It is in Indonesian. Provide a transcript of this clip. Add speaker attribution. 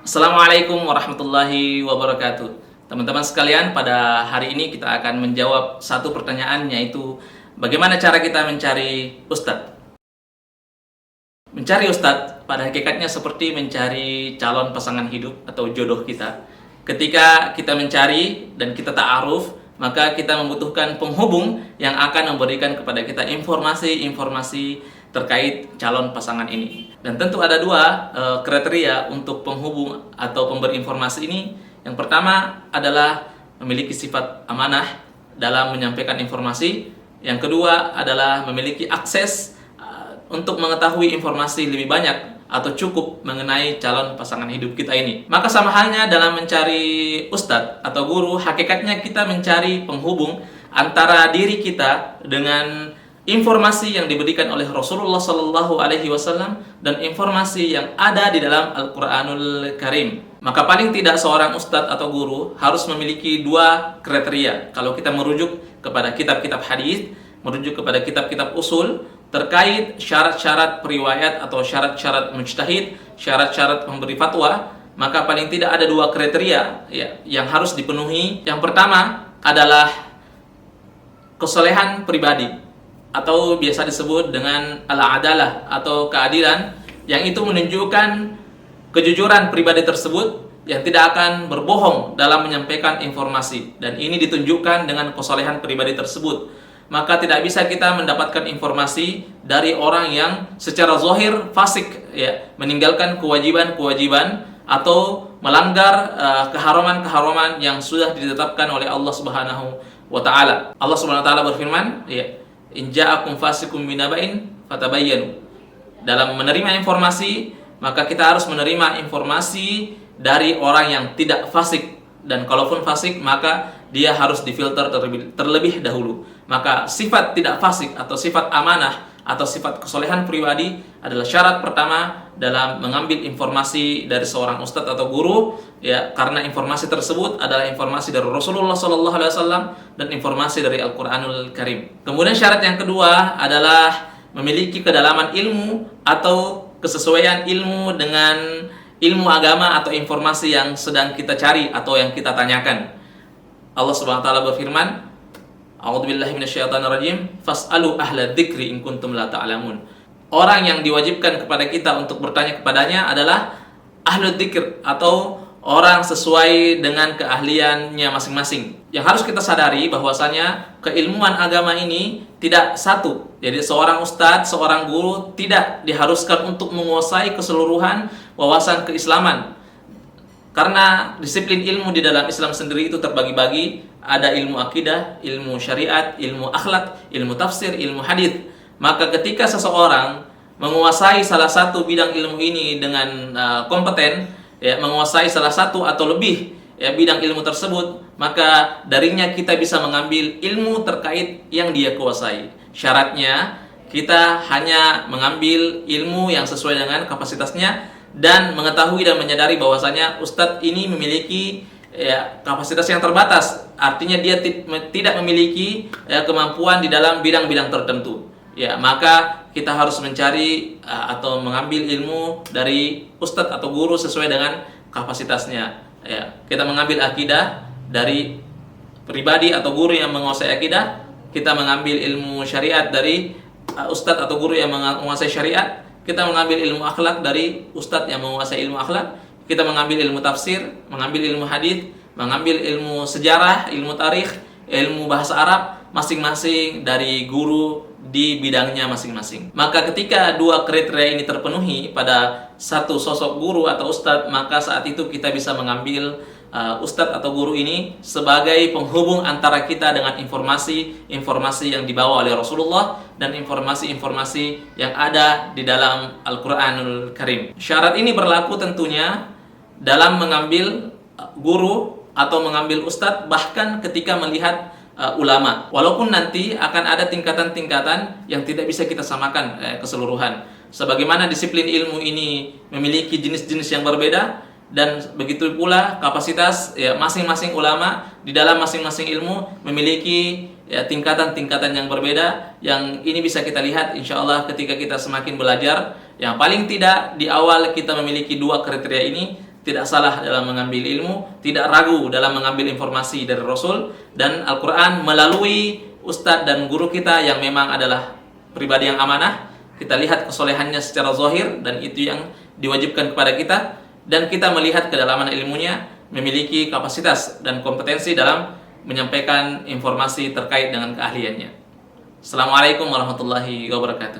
Speaker 1: Assalamualaikum warahmatullahi wabarakatuh. Teman-teman sekalian, pada hari ini kita akan menjawab satu pertanyaan, yaitu bagaimana cara kita mencari ustadz. Mencari ustadz pada hakikatnya seperti mencari calon pasangan hidup atau jodoh kita. Ketika kita mencari dan kita ta'aruf, maka kita membutuhkan penghubung yang akan memberikan kepada kita informasi-informasi terkait calon pasangan ini. Dan tentu ada dua kriteria untuk penghubung atau pemberi informasi ini. Yang pertama adalah memiliki sifat amanah dalam menyampaikan informasi. Yang kedua adalah memiliki akses untuk mengetahui informasi lebih banyak atau cukup mengenai calon pasangan hidup kita ini. Maka sama halnya dalam mencari ustadz atau guru, hakikatnya kita mencari penghubung antara diri kita dengan informasi yang diberikan oleh Rasulullah Sallallahu Alaihi Wasallam dan informasi yang ada di dalam Al-Quranul Karim. Maka paling tidak seorang ustadz atau guru harus memiliki dua kriteria. Kalau kita merujuk kepada kitab-kitab hadis, merujuk kepada kitab-kitab usul terkait syarat-syarat periwayat atau syarat-syarat mujtahid, syarat-syarat pemberi fatwa, maka paling tidak ada dua kriteria yang harus dipenuhi. Yang pertama adalah kesolehan pribadi, atau biasa disebut dengan al-adalah atau keadilan, yang itu menunjukkan kejujuran pribadi tersebut yang tidak akan berbohong dalam menyampaikan informasi, dan ini ditunjukkan dengan kesolehan pribadi tersebut. Maka tidak bisa kita mendapatkan informasi dari orang yang secara zahir fasik, meninggalkan kewajiban-kewajiban atau melanggar keharaman-keharaman yang sudah ditetapkan oleh Allah Subhanahu wa taala. Allah Subhanahu wa taala berfirman, in ja'akum fasikum binaba'in fatabayyanu. Dalam menerima informasi, maka kita harus menerima informasi dari orang yang tidak fasik, dan kalaupun fasik maka dia harus difilter terlebih dahulu. Maka sifat tidak fasik atau sifat amanah atau sifat kesolehan pribadi adalah syarat pertama dalam mengambil informasi dari seorang ustadz atau guru, karena informasi tersebut adalah informasi dari Rasulullah SAW dan informasi dari Al-Quranul Karim. Kemudian syarat yang kedua adalah memiliki kedalaman ilmu atau kesesuaian ilmu dengan ilmu agama atau informasi yang sedang kita cari atau yang kita tanyakan. Allah Subhanahu wa taala berfirman, A'udzubillahi minasyaitonirrajim, fas'alu ahla dzikri in kuntum la ta'lamun. Orang yang diwajibkan kepada kita untuk bertanya kepadanya adalah ahlu dzikr atau orang sesuai dengan keahliannya masing-masing. Yang harus kita sadari bahwasanya keilmuan agama ini tidak satu. Jadi seorang ustadz, seorang guru tidak diharuskan untuk menguasai keseluruhan wawasan keislaman. Karena disiplin ilmu di dalam Islam sendiri itu terbagi-bagi. Ada ilmu akidah, ilmu syariat, ilmu akhlak, ilmu tafsir, ilmu hadis. Maka ketika seseorang menguasai salah satu bidang ilmu ini dengan kompeten, menguasai salah satu atau lebih bidang ilmu tersebut, maka darinya kita bisa mengambil ilmu terkait yang dia kuasai. Syaratnya kita hanya mengambil ilmu yang sesuai dengan kapasitasnya dan mengetahui dan menyadari bahwasanya ustadz ini memiliki kapasitas yang terbatas. Artinya dia tidak memiliki kemampuan di dalam bidang-bidang tertentu. Maka kita harus mencari atau mengambil ilmu dari ustadz atau guru sesuai dengan kapasitasnya. Kita mengambil akidah dari pribadi atau guru yang menguasai akidah. Kita mengambil ilmu syariat dari ustadz atau guru yang menguasai syariat. Kita mengambil ilmu akhlak dari ustadz yang menguasai ilmu akhlak. Kita mengambil ilmu tafsir, mengambil ilmu hadis, mengambil ilmu sejarah, ilmu tarikh, ilmu bahasa Arab, masing-masing dari guru di bidangnya masing-masing. Maka ketika dua kriteria ini terpenuhi pada satu sosok guru atau ustadz, maka saat itu kita bisa mengambil ustadz atau guru ini sebagai penghubung antara kita dengan informasi yang dibawa oleh Rasulullah dan informasi-informasi yang ada di dalam Al-Quranul Karim. Syarat ini berlaku tentunya dalam mengambil guru atau mengambil ustadz, bahkan ketika melihat ulama. Walaupun nanti akan ada tingkatan-tingkatan yang tidak bisa kita samakan keseluruhan. Sebagaimana disiplin ilmu ini memiliki jenis-jenis yang berbeda, dan begitu pula kapasitas masing-masing ulama di dalam masing-masing ilmu memiliki tingkatan-tingkatan yang berbeda, yang ini bisa kita lihat insya Allah ketika kita semakin belajar. Yang paling tidak di awal kita memiliki dua kriteria ini, tidak salah dalam mengambil ilmu, tidak ragu dalam mengambil informasi dari Rasul dan Al-Quran melalui ustadz dan guru kita yang memang adalah pribadi yang amanah. Kita lihat kesolehannya secara zahir dan itu yang diwajibkan kepada kita, dan kita melihat kedalaman ilmunya, memiliki kapasitas dan kompetensi dalam menyampaikan informasi terkait dengan keahliannya. Assalamualaikum warahmatullahi wabarakatuh.